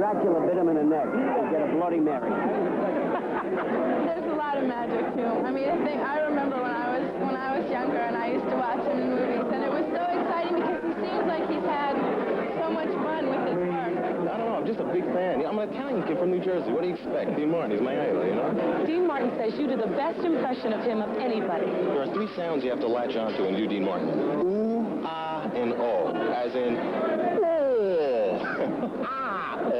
Dracula bit him in the neck. He'll get a Bloody Mary. There's a lot of magic to him. I mean, I remember when I was younger and I used to watch him in movies, and it was so exciting because he seems like he's had so much fun with his work. I don't know, I'm just a big fan. I'm an Italian kid from New Jersey. What do you expect? Dean Martin, he's my idol, you know? Dean Martin says you do the best impression of him of anybody. There are 3 sounds you have to latch onto when you do Dean Martin. Ooh, ah, and oh. As in, oh, ah, oh.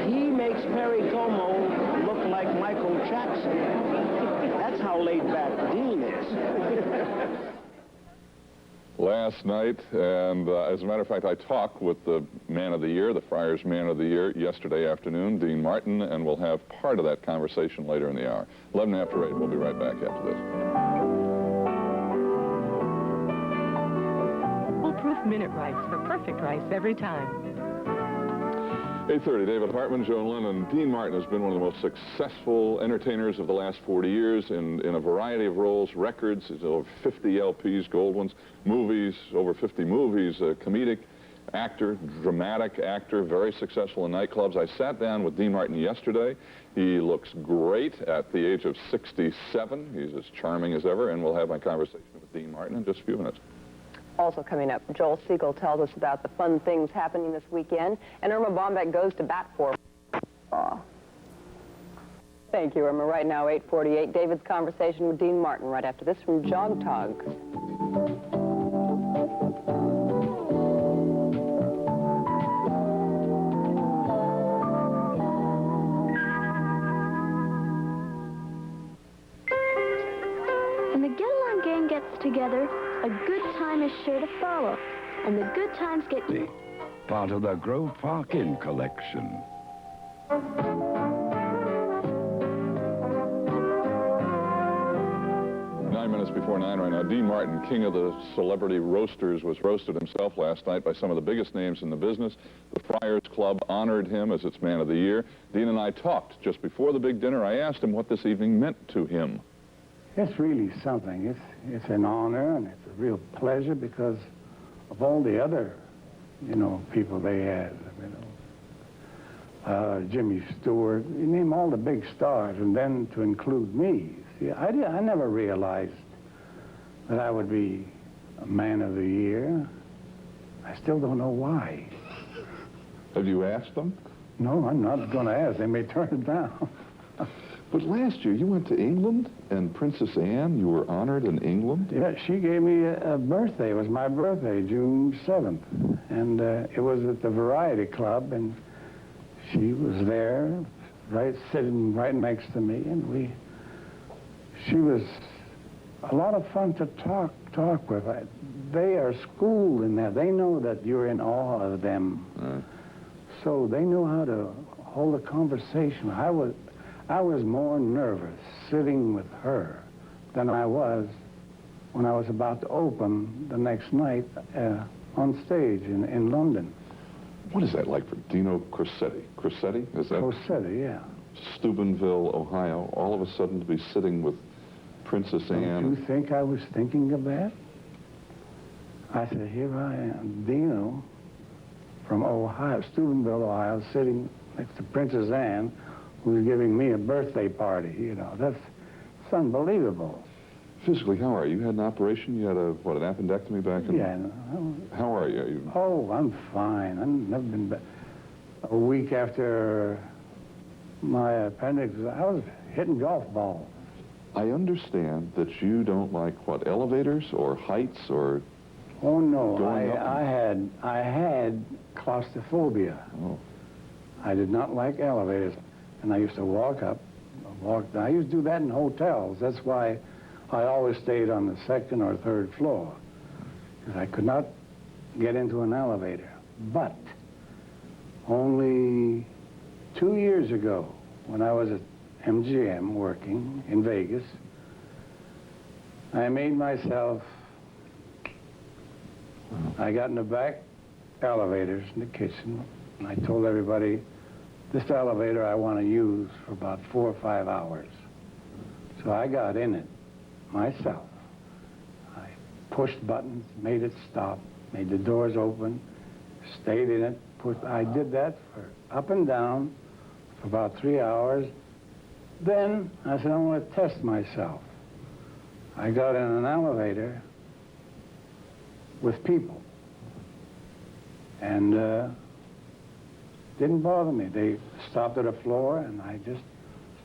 He makes Perry Como look like Michael Jackson. That's how laid back Dean is. Last night, and as a matter of fact, I talked with the Man of the Year, the Friar's Man of the Year, yesterday afternoon, Dean Martin, and we'll have part of that conversation later in the hour. 11 after 8. We'll be right back after this. Foolproof minute rice for perfect rice every time. 8:30, David Hartman, Joan Lennon. Dean Martin has been one of the most successful entertainers of the last 40 years in a variety of roles, records, over 50 LPs, gold ones, movies, over 50 movies, a comedic actor, dramatic actor, very successful in nightclubs. I sat down with Dean Martin yesterday. He looks great at the age of 67. He's as charming as ever, and we'll have my conversation with Dean Martin in just a few minutes. Also coming up, Joel Siegel tells us about the fun things happening this weekend, and Irma Bombeck goes to bat for. Aw. Thank you, Irma. Right now, 8:48. David's conversation with Dean Martin right after this from Jog Tog. When the Get-Along gang gets together, a good time is sure to follow, and the good times get... Part of the Grove Park Inn collection. 9 minutes before 9 right now. Dean Martin, king of the celebrity roasters, was roasted himself last night by some of the biggest names in the business. The Friars Club honored him as its Man of the Year. Dean and I talked just before the big dinner. I asked him what this evening meant to him. It's really something. It's an honor, and it's a real pleasure because of all the other, people they had. Jimmy Stewart, you name all the big stars, and then to include me. See, I never realized that I would be a Man of the Year. I still don't know why. Have you asked them? No, I'm not going to ask. They may turn it down. But last year, you went to England, and Princess Anne, you were honored in England? Yeah, she gave me a birthday. It was my birthday, June 7th. And it was at the Variety Club, and she was there, sitting right next to me, and she was a lot of fun to talk with. They are schooled in that. They know that you're in awe of them. So they know how to hold a conversation. I was more nervous sitting with her than I was when I was about to open the next night on stage in London. What is that like for Dino Corsetti? Corsetti? Is that? Corsetti, yeah. Steubenville, Ohio, all of a sudden to be sitting with Princess Anne. Do you think I was thinking of that? I said, here I am, Dino from Ohio, Steubenville, Ohio, sitting next to Princess Anne, who's giving me a birthday party, It's unbelievable. Physically, how are you? You had an operation? You had an appendectomy back in... Yeah. How are you? Oh, I'm fine. I've never been back. A week after my appendix, I was hitting golf balls. I understand that you don't like, elevators or heights or... Oh, no. Going up? I had claustrophobia. Oh. I did not like elevators. And I used to walk up, I used to do that in hotels. That's why I always stayed on the second or third floor, because I could not get into an elevator. But only 2 years ago, when I was at MGM working in Vegas, I made myself, I got in the back elevators in the kitchen, and I told everybody, this elevator I want to use for about 4 or 5 hours. So I got in it myself. I pushed buttons, made it stop, made the doors open, stayed in it I did that for up and down for about 3 hours. Then I said, I'm going to test myself. I got in an elevator with people. And didn't bother me. They stopped at a floor, and I just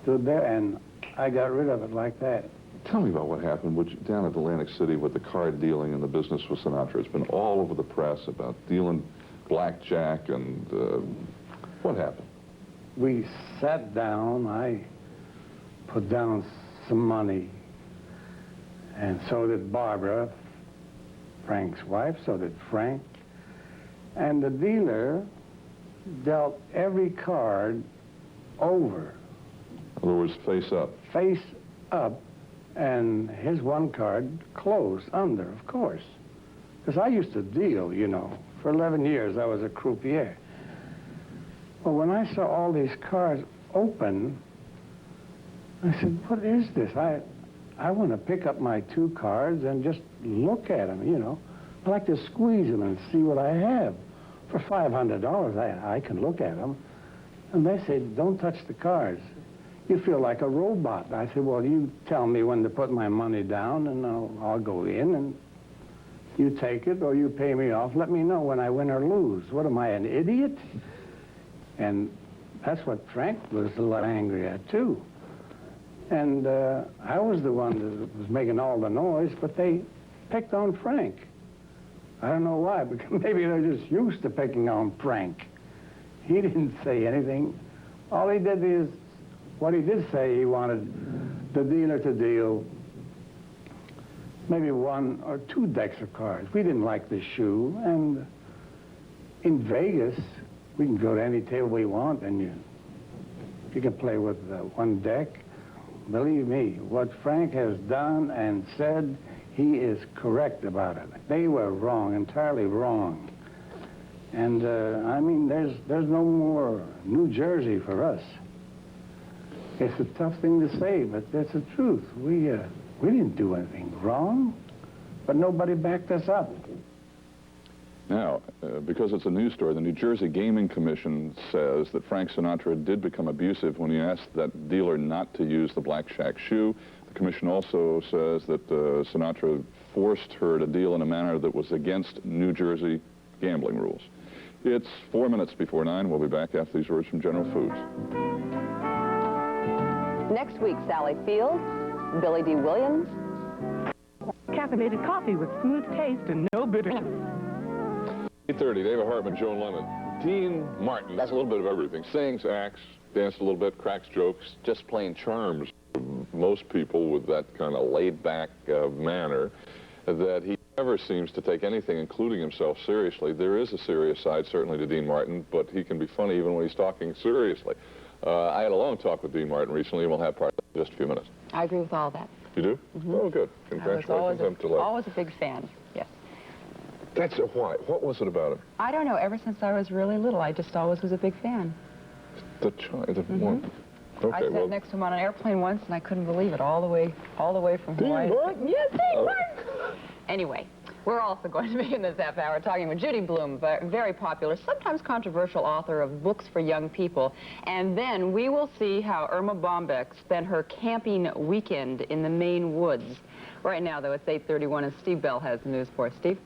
stood there, and I got rid of it like that. Tell me about what happened down at Atlantic City with the card dealing and the business with Sinatra. It's been all over the press about dealing blackjack, and what happened? We sat down. I put down some money, and so did Barbara, Frank's wife, so did Frank. And the dealer dealt every card over. In other words, face up. Face up, and his one card closed under, of course. Because I used to deal, you know. For 11 years, I was a croupier. Well, when I saw all these cards open, I said, what is this? I want to pick up my 2 cards and just look at them, you know. I like to squeeze them and see what I have. For $500, I can look at them. And they said, don't touch the cards. You feel like a robot. I said, well, you tell me when to put my money down, and I'll go in, and you take it or you pay me off. Let me know when I win or lose. What am I, an idiot? And that's what Frank was a little angry at, too. And I was the one that was making all the noise, but they picked on Frank. I don't know why, because maybe they're just used to picking on Frank. He didn't say anything. All he did is, what he did say, he wanted the dealer to deal maybe 1 or 2 decks of cards. We didn't like the shoe, and in Vegas, we can go to any table we want, and you can play with 1 deck. Believe me, what Frank has done and said, he is correct about it. They were wrong, entirely wrong. And, I mean, there's no more New Jersey for us. It's a tough thing to say, but that's the truth. We didn't do anything wrong, but nobody backed us up. Now, because it's a news story, the New Jersey Gaming Commission says that Frank Sinatra did become abusive when he asked that dealer not to use the blackjack shoe. The commission also says that Sinatra forced her to deal in a manner that was against New Jersey gambling rules. It's 4 minutes before 9. We'll be back after these words from General Foods. Next week, Sally Field, Billy D. Williams. Caffeinated coffee with smooth taste and no bitterness. 8:30, David Hartman, Joan Lemon. Dean Martin, that's a little bit of everything. Sings, acts, dances a little bit, cracks jokes, just plain charms most people with that kind of laid-back manner that he never seems to take anything, including himself, seriously. There is a serious side, certainly, to Dean Martin, but he can be funny even when he's talking seriously. I had a long talk with Dean Martin recently, and we'll have part of that in just a few minutes. I agree with all that. You do? Mm-hmm. Oh, good. Congratulations. I was always a big fan, yes. That's why. What was it about him? I don't know. Ever since I was really little, I just always was a big fan. The one. Okay, I sat next to him on an airplane once, and I couldn't believe it. All the way from Hawaii. Dean Martin? Yes, Dean Martin. Anyway, we're also going to be in this half hour talking with Judy Blume, a very popular, sometimes controversial author of books for young people. And then we will see how Irma Bombeck spent her camping weekend in the Maine woods. Right now, though, it's 8:31, and Steve Bell has the news for us. Steve?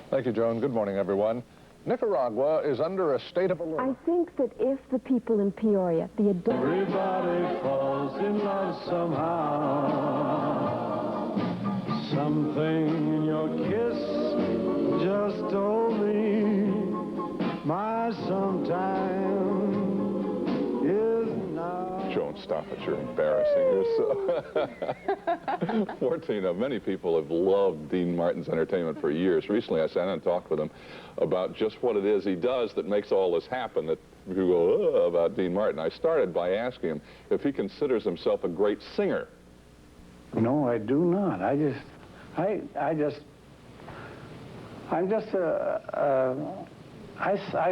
Thank you, Joan. Good morning, everyone. Nicaragua is under a state of alert. I think that if the people in Peoria, the adults... Everybody falls in love somehow. Something in your kiss just told me my sometime is now. Joan, stop it. You're embarrassing yourself. 14. Many people have loved Dean Martin's entertainment for years. Recently, I sat down and talked with him about just what it is he does that makes all this happen, that you go, about Dean Martin. I started by asking him if he considers himself a great singer. No, I do not. I'm just I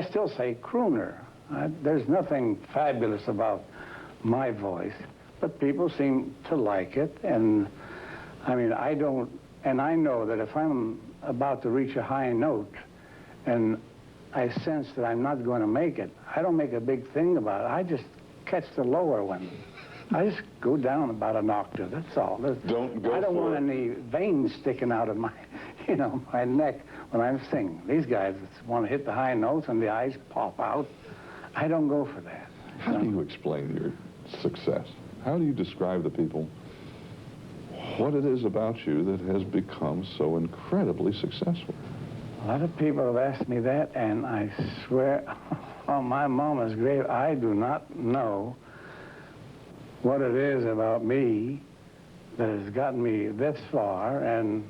still say crooner. There's nothing fabulous about my voice, but people seem to like it, and I mean, I don't, and I know that if I'm about to reach a high note and I sense that I'm not going to make it, I don't make a big thing about it. I just catch the lower one. I just go down about an octave, that's all. Don't go I don't want for it. any veins sticking out of my, you know, my neck when I'm singing. These guys want to hit the high notes and the eyes pop out. I don't go for that. How do you explain your success? How do you describe to people what it is about you that has become so incredibly successful? A lot of people have asked me that, and I swear on my mama's grave, I do not know what it is about me that has gotten me this far and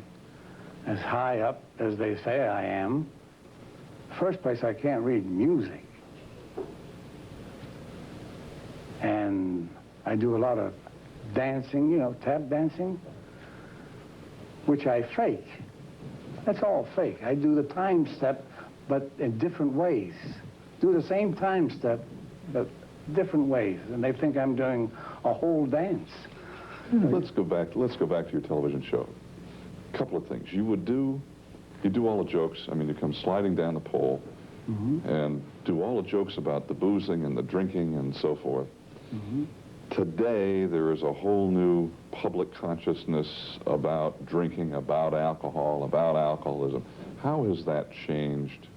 as high up as they say I am. First place, I can't read music. And I do a lot of dancing, you know, tap dancing, which I fake. That's all fake. I do the time step, but in different ways. Do the same time step, but different ways. And they think I'm doing a whole dance. Let's go back to your television show. A couple of things. You do all the jokes. I mean, you come sliding down the pole and do all the jokes about the boozing and the drinking and so forth. Today, there is a whole new public consciousness about drinking, about alcohol, about alcoholism. How has that changed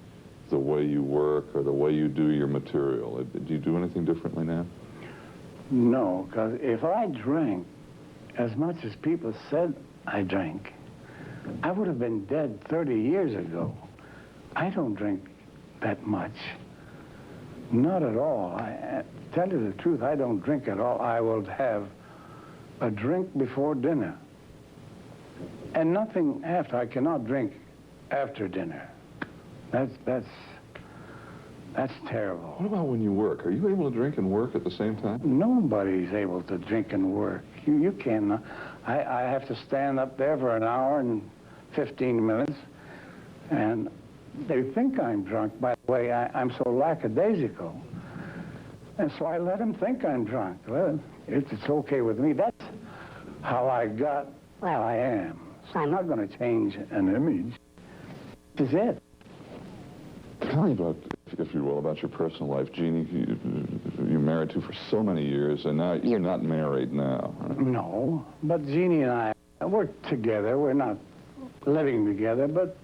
the way you work or the way you do your material? Do you do anything differently now? No, because if I drank as much as people said I drank, I would have been dead 30 years ago. I don't drink that much. Not at all. I tell you the truth, I don't drink at all. I will have a drink before dinner. And nothing after. I cannot drink after dinner. That's terrible. What about when you work? Are you able to drink and work at the same time? Nobody's able to drink and work. You can't. I have to stand up there for an hour and 15 minutes, and they think I'm drunk. By the way, I'm so lackadaisical. And so I let them think I'm drunk. Well, it's okay with me. That's how I got where I am. So I'm not going to change an image. This is it. Tell me about, if you will, about your personal life. Jeannie, you're married to for so many years, and now you're not married now. Right? No, but Jeannie and I, we're together. We're not living together, but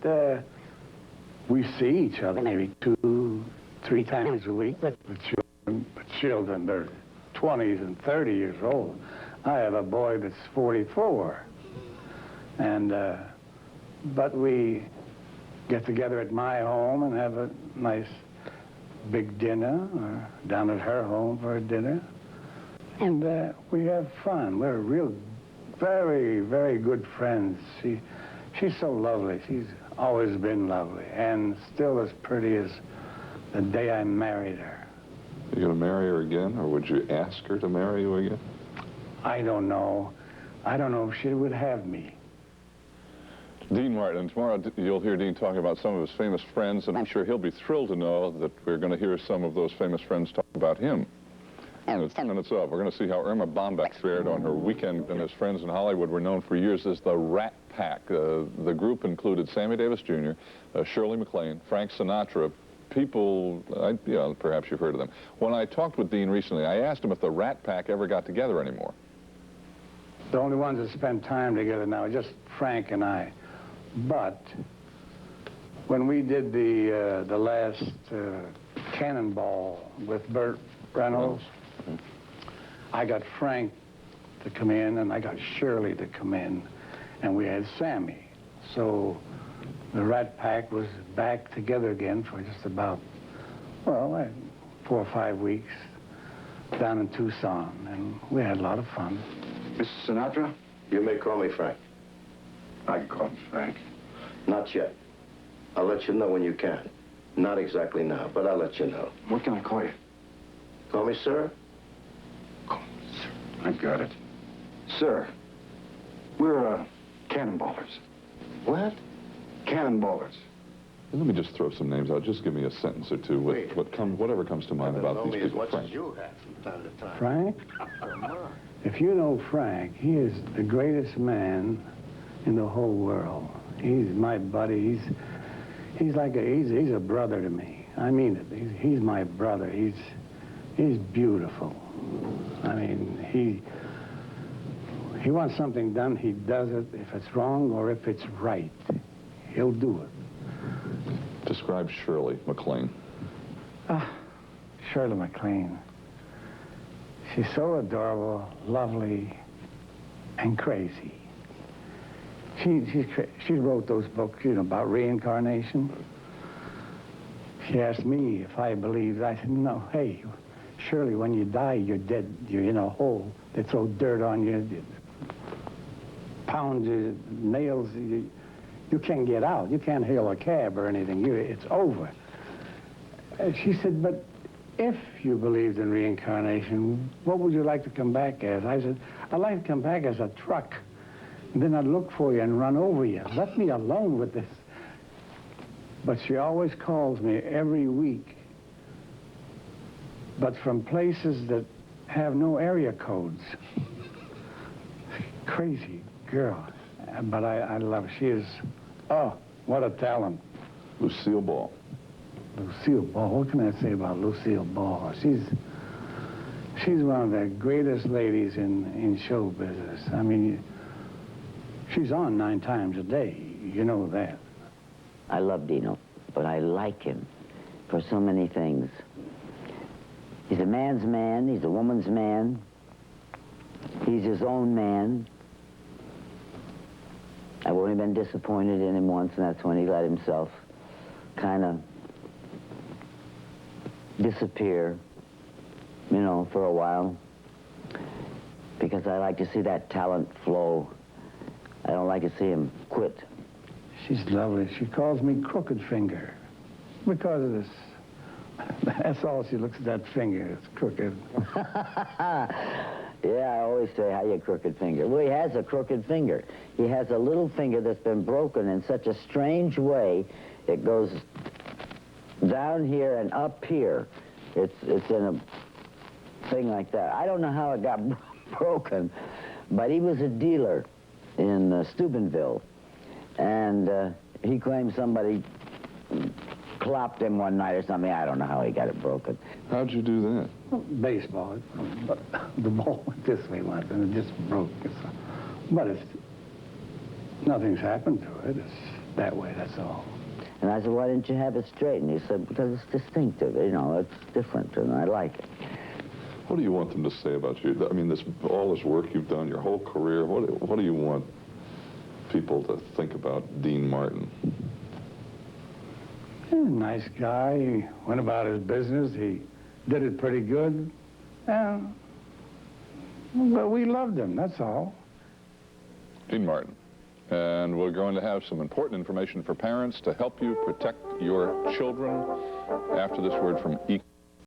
we see each other maybe 2-3 times a week. The children, they're 20s and 30 years old. I have a boy that's 44. And, but we get together at my home and have a nice big dinner, or down at her home for a dinner. And we have fun. We're real, very, very good friends. She's so lovely. She's always been lovely, and still as pretty as the day I married her. Are you going to marry her again, or would you ask her to marry you again? I don't know. I don't know if she would have me. Dean Martin, tomorrow you'll hear Dean talking about some of his famous friends, and I'm sure he'll be thrilled to know that we're going to hear some of those famous friends talk about him. And it's 10 minutes up. We're going to see how Irma Bombeck fared on her weekend, and his friends in Hollywood were known for years as the Rat Pack. The group included Sammy Davis Jr., Shirley MacLaine, Frank Sinatra, people, perhaps you've heard of them. When I talked with Dean recently, I asked him if the Rat Pack ever got together anymore. The only ones that spend time together now are just Frank and I. But when we did the last Cannonball with Burt Reynolds, I got Frank to come in, and I got Shirley to come in, and we had Sammy. So the Rat Pack was back together again for just about, well, 4 or 5 weeks down in Tucson, and we had a lot of fun. Mr. Sinatra? You may call me Frank. I can call him Frank. Not yet. I'll let you know when you can. Not exactly now, but I'll let you know. What can I call you? Call me sir? Call me sir. I got it. Sir, we're cannonballers. What? Cannonballers. Let me just throw some names out. Just give me a sentence or two. Whatever comes to mind about these people. As much as you have from time to time. Frank? If you know Frank, he is the greatest man in the whole world. He's my buddy. He's a brother to me. I mean it. He's my brother. He's beautiful. I mean, he wants something done, he does it. If it's wrong or if it's right, he'll do it. Describe Shirley MacLaine. Shirley MacLaine. She's so adorable, lovely, and crazy. She wrote those books, you know, about reincarnation. She asked me if I believed. I said, no, hey, Shirley, when you die, you're dead. You're in a hole. They throw dirt on you, pound you, nails. You can't get out. You can't hail a cab or anything. It's over. She said, but if you believed in reincarnation, what would you like to come back as? I said, I'd like to come back as a truck. And then I'd look for you and run over you. Let me alone with this. But she always calls me every week, but from places that have no area codes. Crazy girl. But I love her. She is, oh, what a talent. Lucille Ball. Lucille Ball. What can I say about Lucille Ball? She's one of the greatest ladies in show business. I mean, she's on 9 times a day. You know that. I love Dino, but I like him for so many things. He's a man's man. He's a woman's man. He's his own man. I've only been disappointed in him once, and that's when he let himself kind of disappear, you know, for a while, because I like to see that talent flow. I don't like to see him quit. She's lovely. She calls me Crooked Finger because of this. That's all. She looks at that finger. It's crooked. Yeah, I always say, how you crooked finger? Well, he has a crooked finger. He has a little finger that's been broken in such a strange way. It goes down here and up here. It's in a thing like that. I don't know how it got broken, but he was a dealer in Steubenville, and he claimed somebody clopped him one night or something. I don't know how he got it broken. How'd you do that? Well, baseball. But the ball went this way once, and it just broke. But nothing's happened to it. It's that way, that's all. And I said, why didn't you have it straight? And he said, because it's distinctive, you know, it's different, and I like it. What do you want them to say about you? I mean, all this work you've done, your whole career, what do you want people to think about Dean Martin? Nice guy. He went about his business. He did it pretty good. But we loved him, that's all. Dean Martin. And we're going to have some important information for parents to help you protect your children after this word from